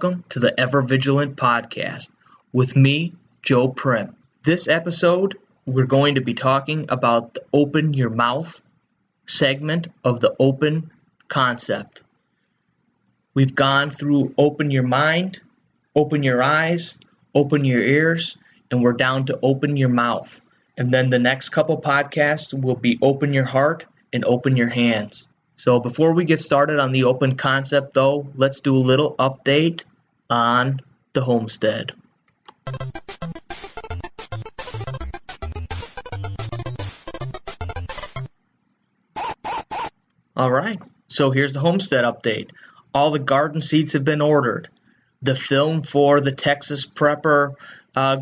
welcome to the Ever Vigilant podcast with me, Joe Prim. This episode, we're going to be talking about the Open Your Mouth segment of the open concept. We've gone through open your mind, open your eyes, open your ears, and we're down to open your mouth. And then the next couple podcasts will be open your heart and open your hands. So before we get started on the open concept, though, let's do a little update on the Homestead. All right, so here's the Homestead update. All the garden seeds have been ordered. The film for the Texas Prepper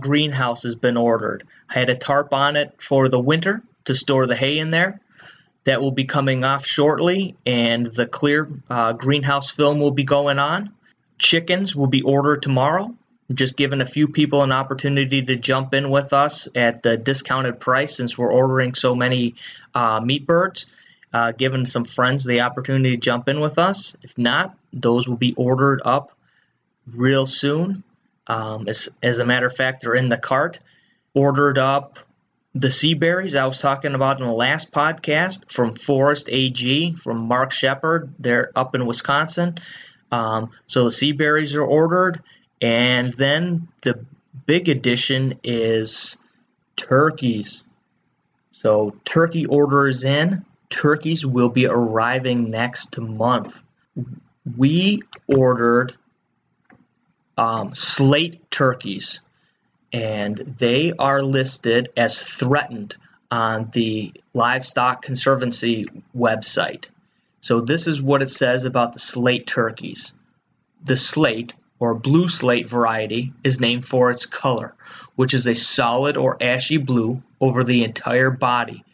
greenhouse has been ordered. I had a tarp on it for the winter to store the hay in there. That will be coming off shortly, and the clear greenhouse film will be going on. Chickens will be ordered tomorrow. Just giving a few people an opportunity to jump in with us at the discounted price since we're ordering so many meat birds. Giving some friends the opportunity to jump in with us. If not, those will be ordered up real soon. As a matter of fact, they're in the cart. Ordered up the sea berries I was talking about in the last podcast from Forest AG, from Mark Shepard. They're up in Wisconsin. So the sea berries are ordered. And then the big addition is turkeys. So turkey order is in. Turkeys will be arriving next month. We ordered slate turkeys, and they are listed as threatened on the Livestock Conservancy website. So this is what it says about the slate turkeys. The slate, or blue slate variety, is named for its color, which is a solid or ashy blue over the entire body,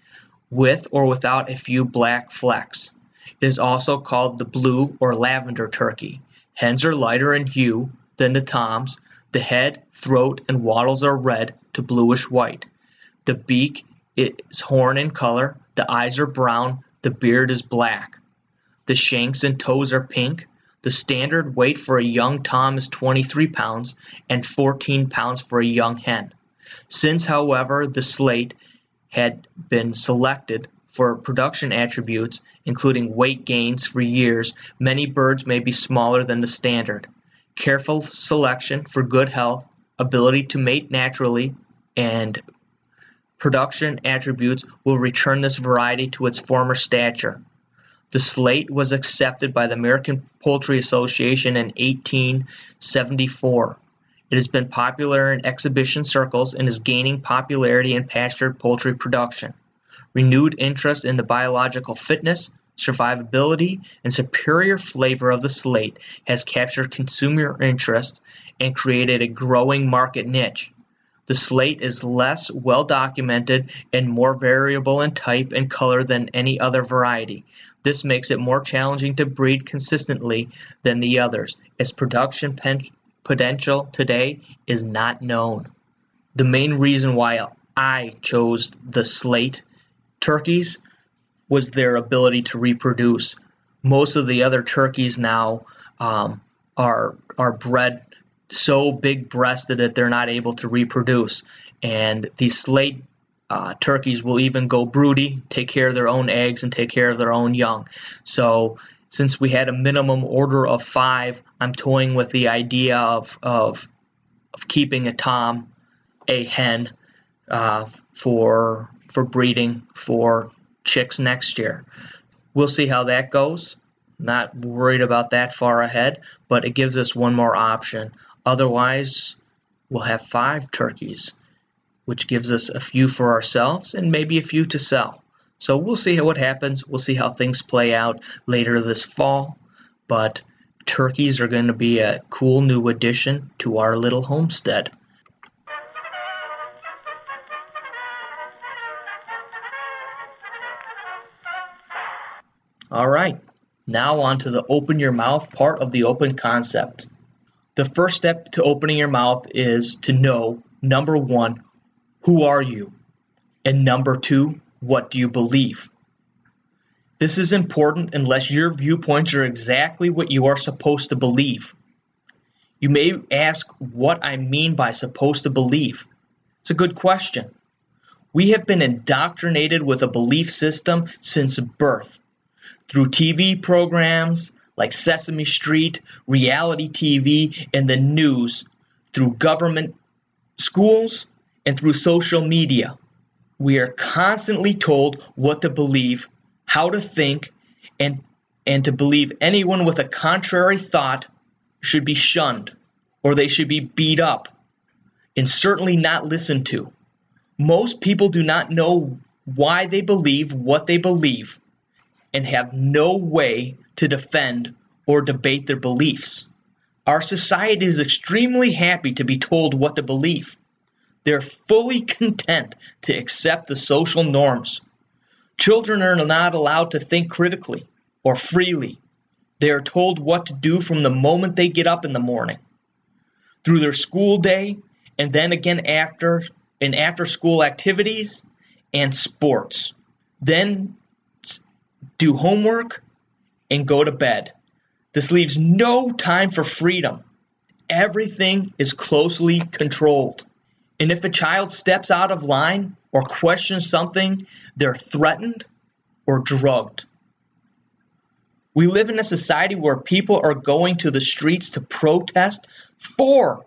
with or without a few black flecks. It is also called the blue or lavender turkey. Hens are lighter in hue than the toms. The head, throat, and wattles are red to bluish white. The beak is horn in color. The eyes are brown. The beard is black. The shanks and toes are pink. The standard weight for a young tom is 23 pounds and 14 pounds for a young hen. Since, however, the slate had been selected for production attributes, including weight gains for years, many birds may be smaller than the standard. Careful selection for good health, ability to mate naturally, and production attributes will return this variety to its former stature. The slate was accepted by the American Poultry Association in 1874. It has been popular in exhibition circles and is gaining popularity in pastured poultry production. Renewed interest in the biological fitness, survivability, and superior flavor of the slate has captured consumer interest and created a growing market niche. The slate is less well documented and more variable in type and color than any other variety. This makes it more challenging to breed consistently than the others, as production potential today is not known. The main reason why I chose the slate turkeys was their ability to reproduce. Most of the other turkeys now are bred so big-breasted that they're not able to reproduce. And these slate turkeys will even go broody, take care of their own eggs, and take care of their own young. So since we had a minimum order of 5, I'm toying with the idea of keeping a tom, a hen, for breeding for chicks next year. We'll see how that goes. Not worried about that far ahead, but it gives us one more option. Otherwise, we'll have 5 turkeys, which gives us a few for ourselves and maybe a few to sell. So we'll see what happens. We'll see how things play out later this fall. But turkeys are going to be a cool new addition to our little homestead. All right, now on to the open your mouth part of the open concept. The first step to opening your mouth is to know, number 1, who are you? And number 2, what do you believe? This is important unless your viewpoints are exactly what you are supposed to believe. You may ask what I mean by supposed to believe. It's a good question. We have been indoctrinated with a belief system since birth, through TV programs like Sesame Street, reality TV, and the news, through government schools, and through social media. We are constantly told what to believe, how to think, and to believe anyone with a contrary thought should be shunned, or they should be beat up, and certainly not listened to. Most people do not know why they believe what they believe, and have no way to defend or debate their beliefs. Our society is extremely happy to be told what to believe. They're fully content to accept the social norms. Children are not allowed to think critically or freely. They are told what to do from the moment they get up in the morning, through their school day, and then again after school activities and sports. Then do homework and go to bed. This leaves no time for freedom. Everything is closely controlled. And if a child steps out of line or questions something, they're threatened or drugged. We live in a society where people are going to the streets to protest for,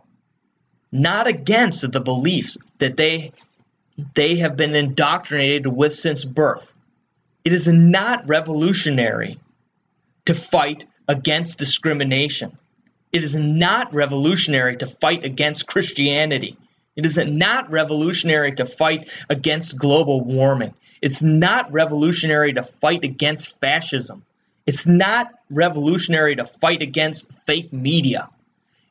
not against, the beliefs that they have been indoctrinated with since birth. It is not revolutionary to fight against discrimination. It is not revolutionary to fight against Christianity. It is not revolutionary to fight against global warming. It's not revolutionary to fight against fascism. It's not revolutionary to fight against fake media.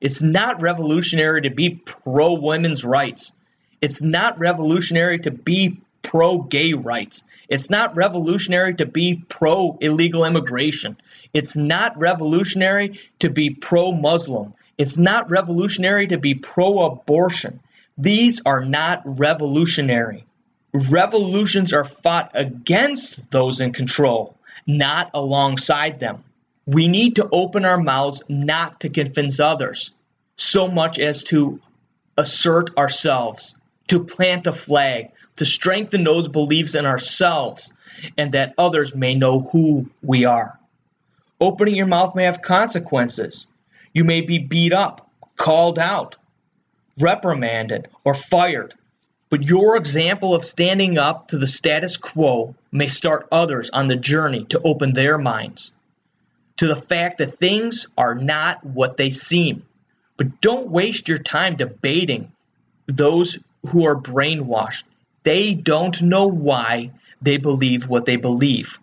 It's not revolutionary to be pro-women's rights. It's not revolutionary to be pro-gay rights. It's not revolutionary to be pro-illegal immigration. It's not revolutionary to be pro-Muslim. It's not revolutionary to be pro-abortion. These are not revolutionary. Revolutions are fought against those in control, not alongside them. We need to open our mouths not to convince others, so much as to assert ourselves, to plant a flag, to strengthen those beliefs in ourselves, and that others may know who we are. Opening your mouth may have consequences. You may be beat up, called out, reprimanded, or fired. But your example of standing up to the status quo may start others on the journey to open their minds to the fact that things are not what they seem. But don't waste your time debating those who are brainwashed. They don't know why they believe what they believe.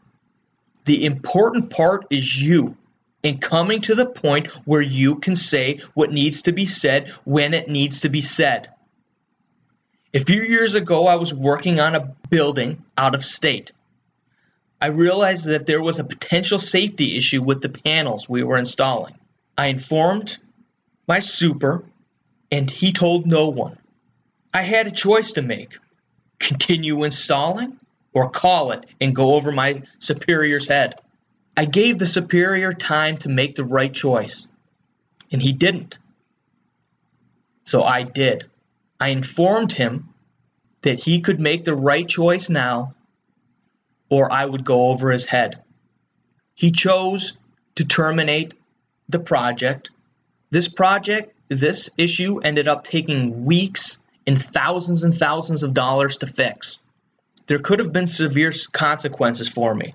The important part is you, and coming to the point where you can say what needs to be said when it needs to be said. A few years ago, I was working on a building out of state. I realized that there was a potential safety issue with the panels we were installing. I informed my super, and he told no one. I had a choice to make: continue installing or call it and go over my superior's head. I gave the superior time to make the right choice, and he didn't. So I did. I informed him that he could make the right choice now, or I would go over his head. He chose to terminate the project. This issue ended up taking weeks and thousands of dollars to fix. There could have been severe consequences for me.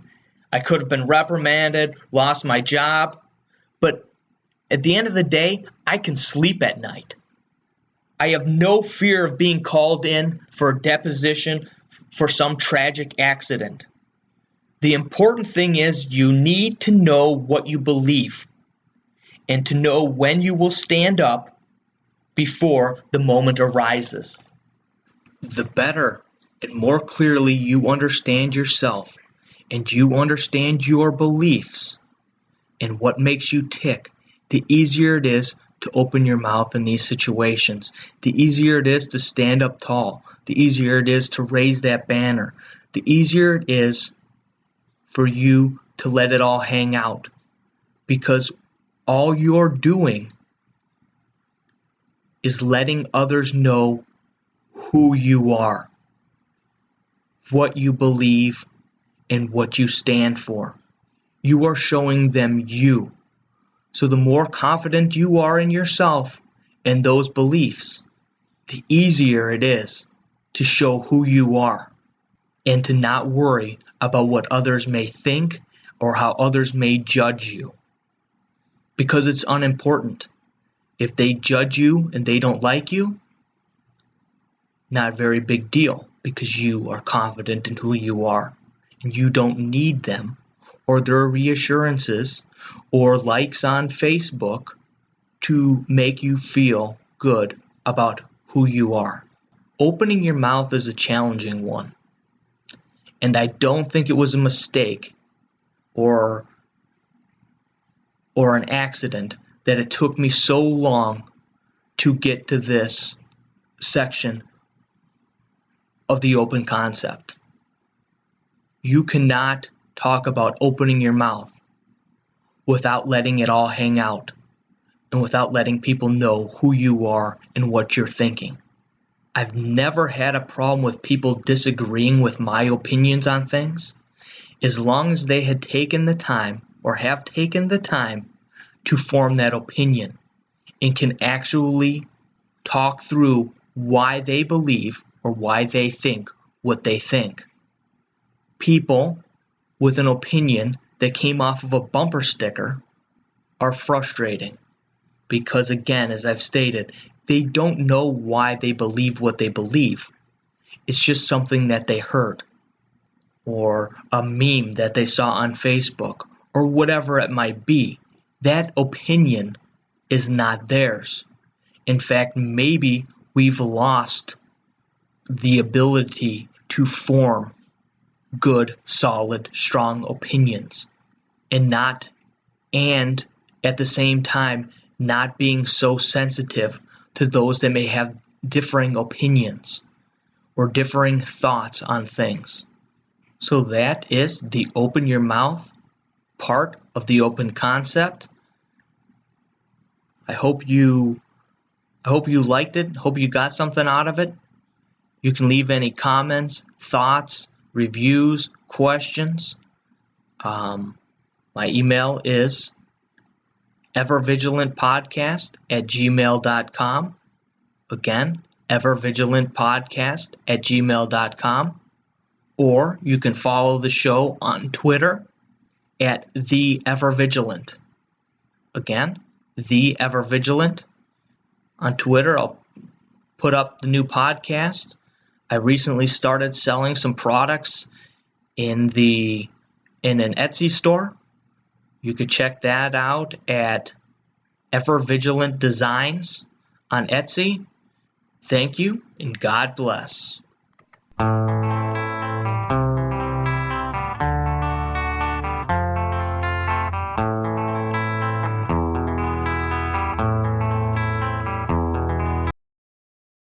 I could have been reprimanded, lost my job, but at the end of the day, I can sleep at night. I have no fear of being called in for a deposition for some tragic accident. The important thing is you need to know what you believe and to know when you will stand up before the moment arises. The better and more clearly you understand yourself and you understand your beliefs and what makes you tick, the easier it is to open your mouth in these situations. The easier it is to stand up tall. The easier it is to raise that banner. The easier it is for you to let it all hang out. Because all you're doing is letting others know who you are, what you believe, and what you stand for. You are showing them you. So the more confident you are in yourself and those beliefs, the easier it is to show who you are and to not worry about what others may think or how others may judge you. Because it's unimportant. If they judge you and they don't like you, not a very big deal, because you are confident in who you are and you don't need them or their reassurances or likes on Facebook to make you feel good about who you are. Opening your mouth is a challenging one, and I don't think it was a mistake or an accident that it took me so long to get to this section of the open concept. You cannot talk about opening your mouth without letting it all hang out and without letting people know who you are and what you're thinking. I've never had a problem with people disagreeing with my opinions on things, as long as they had taken the time or have taken the time to form that opinion and can actually talk through why they believe or why they think what they think. People with an opinion that came off of a bumper sticker are frustrating because, again, as I've stated, they don't know why they believe what they believe. It's just something that they heard, or a meme that they saw on Facebook, or whatever it might be. That opinion is not theirs. In fact, maybe we've lost the ability to form good, solid, strong opinions, and at the same time not being so sensitive to those that may have differing opinions or differing thoughts on things. So that is the open your mouth part of the open concept. I hope you liked it. Hope you got something out of it. You can leave any comments, thoughts, reviews, questions. My email is evervigilantpodcast@gmail.com. Again, evervigilantpodcast@gmail.com. Or you can follow the show on Twitter at The Evervigilant. Again, The Evervigilant. On Twitter, I'll put up the new podcast. I recently started selling some products in an Etsy store. You could check that out at Evervigilant Designs on Etsy. Thank you, and God bless.